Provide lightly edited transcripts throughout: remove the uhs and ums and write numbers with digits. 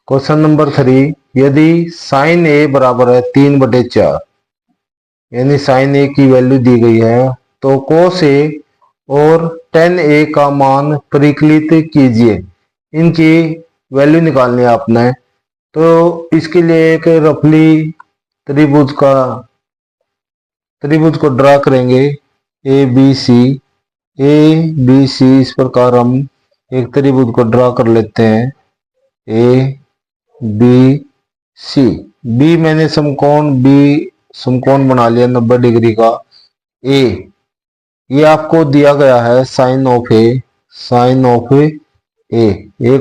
Question number 3, यदि sign ए बराबर है 3/4, यानी साइन ए की वैल्यू दी गई है, तो कोस ए और टेन ए का मान परिकलित कीजिए। इनकी वैल्यू निकालनी है आपने। तो इसके लिए एक रफली त्रिभुज को ड्रा करेंगे, ए बी सी। इस प्रकार हम एक त्रिभुज को ड्रा कर लेते हैं, ए बी सी। बी मैंने समकोण बना लिया 90 डिग्री का। ए ये आपको दिया गया है साइन ऑफ ए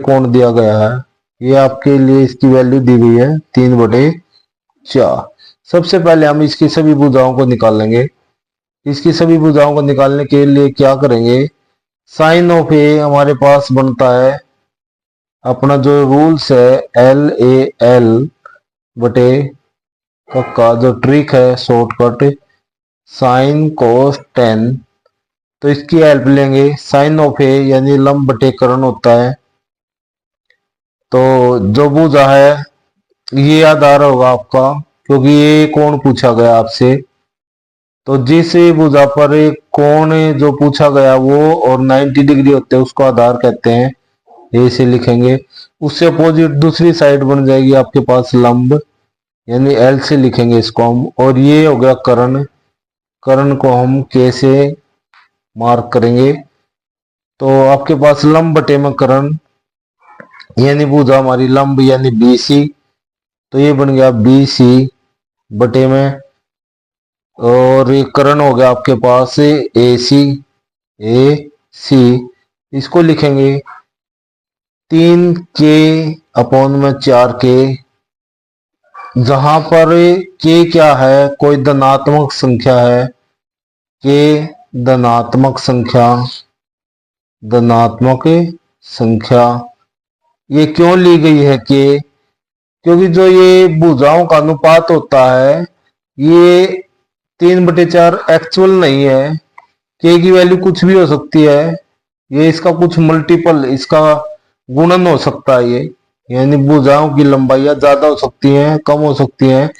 कोण दिया गया है। ये आपके लिए इसकी वैल्यू दी गई है 3/4। सबसे पहले हम इसकी सभी भुजाओं को निकालेंगे। इसकी सभी भुजाओं को निकालने के लिए क्या करेंगे, साइन ऑफ ए हमारे पास बनता है, अपना जो रूल्स है LAL बटे का जो ट्रिक है शॉर्टकट साइन कोस टेन। तो इसकी हेल्प लेंगे। साइन ऑफ ए यानी लंब बटे कर्ण होता है। तो जो भुजा है ये आधार होगा आपका, क्योंकि ये कोण पूछा गया आपसे। तो जिस भुजा पर कोण जो पूछा गया वो और 90 डिग्री होते हैं उसको आधार कहते हैं, ए से लिखेंगे। उससे अपोजिट दूसरी साइड बन जाएगी आपके पास लंब, यानी एल से लिखेंगे इसको हम। और ये हो गया कर्ण को हम के से मार्क करेंगे। तो आपके पास लंब बटे में कर्ण, यानी भुजा हमारी लंब यानी BC। तो ये बन गया BC बटे में, और ये कर्ण हो गया आपके पास AC। इसको लिखेंगे 3K/4K, जहां पर K क्या है, कोई धनात्मक संख्या है। K धनात्मक संख्या। ये क्यों ली गई है K? क्योंकि जो ये भुजाओं का अनुपात होता है ये 3/4 एक्चुअल नहीं है। K की वैल्यू कुछ भी हो सकती है, ये इसका कुछ मल्टीपल, इसका गुणन हो सकता है। ये यानी भुजाओं की लंबाइयां ज्यादा हो सकती हैं, कम हो सकती हैं।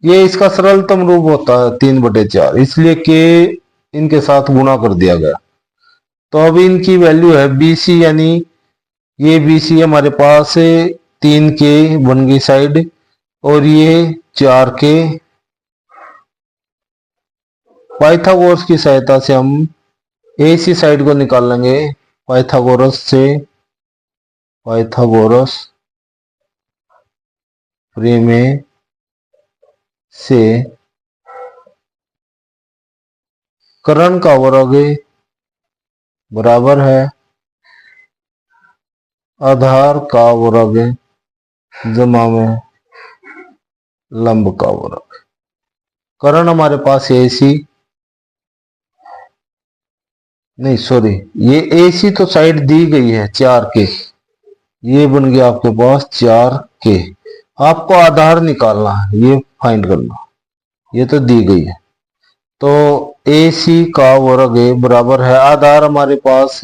ये इसका सरलतम रूप होता है 3/4, इसलिए K इनके साथ गुणा कर दिया गया। तो अब इनकी वैल्यू है BC, यानी ये BC हमारे पास 3K बन गई साइड, और ये 4K। पाइथागोरस की सहायता से हम AC साइड को निकाल लेंगे। पाइथागोरस प्रमेय से कर्ण का वर्ग बराबर है आधार का वर्ग जमा में लंब का वर्ग। कर्ण हमारे पास AC नहीं, सॉरी, ये AC तो साइड दी गई है 4K, ये बन गया आपके पास 4K। आपको आधार निकालना है, ये फाइंड करना, ये तो दी गई है। तो AC का वर्ग बराबर है आधार हमारे पास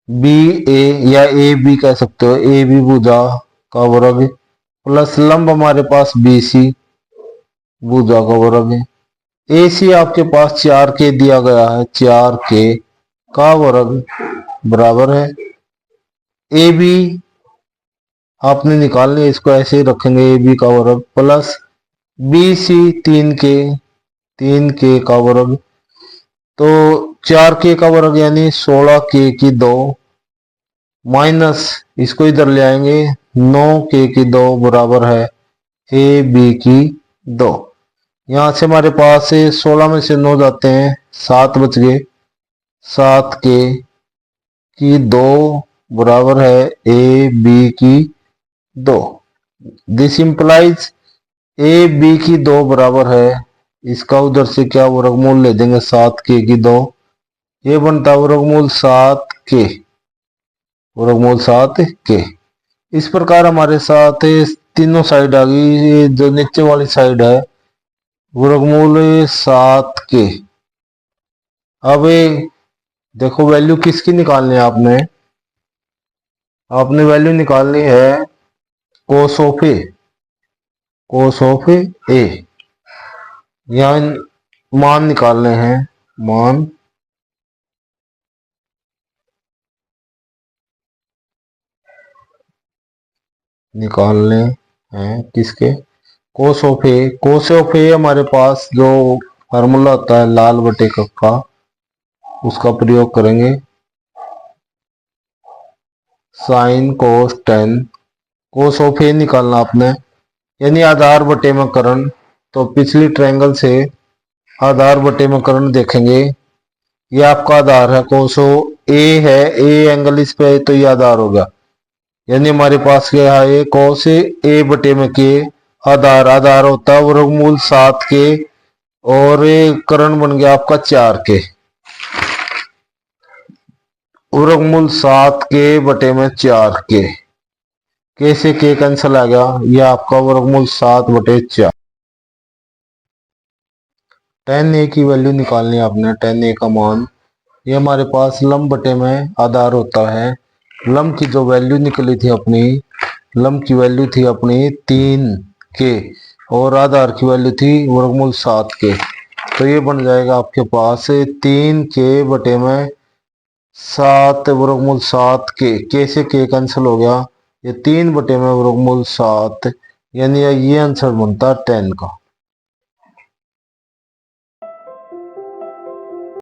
BA या AB कह सकते हो, AB भुजा का वर्ग प्लस लंब हमारे पास BC भुजा का वर्ग। AC आपके पास 4K दिया गया है, 4K का वर्ग बराबर है AB आपने निकालने, इसको ऐसे ही रखेंगे, AB का वर्ग प्लस BC 3K का वर्ग। तो 4K का वर्ग यानी 16K की 2 माइनस इसको इधर ले आएंगे 9K की 2 बराबर है AB की 2। यहां से हमारे पास 16 में से 9 जाते हैं, 7 बच गए। 7K की 2 बराबर है AB की 2। दिस इंप्लाइज AB की 2 बराबर है, इसका उधर से क्या वर्गमूल ले देंगे 7K की 2, ये बनता है वर्गमूल 7K। इस प्रकार हमारे साथ तीनों साइड आ गई। ये जो नीचे वाली साइड है वर्गमूल 7K। अब देखो वैल्यू किसकी निकालनी है, आपने वैल्यू निकालनी है कोस ऑफ ए, कोस ऑफ ए। यहाँ मान निकालने हैं, मान निकालने हैं किसके, कोस ऑफ ए। कोस ऑफ ए हमारे पास जो फार्मूला होता है लाल बटे का, उसका प्रयोग करेंगे, sine cos tan. Cos of A निकालना आपने, यानी आधार बटे में करण। तो पिछली ट्रायंगल से आधार बटे में करण देखेंगे, ये आपका आधार है, कोसो ए है, ए एंगल इस पे, तो ये आधार होगा। यानी हमारे पास क्या है, कोस ए बटे में के, आधार आधार होता है वर्गमूल 7 के, और करण बन गया आपका 4 के, वर्गमूल 7 के बटे में 4 के से के कैंसिल आ गया, ये आपका वर्गमूल 7 बटे 4। tan ए की वैल्यू निकालनी है आपने, tan ए का मान, ये हमारे पास लंब बटे में आधार होता है। लंब की जो वैल्यू निकली थी अपनी, लंब की वैल्यू थी अपनी 3 के, और आधार की वैल्यू थी वर्गमूल 7 के। तो ये बन जाएगा आपके पास 3 के बटे में 7 वर्गमूल 7 के से के कैंसिल हो गया, ये 3 बटे में वर्गमूल 7, यानी ये आंसर बनता है 10 का।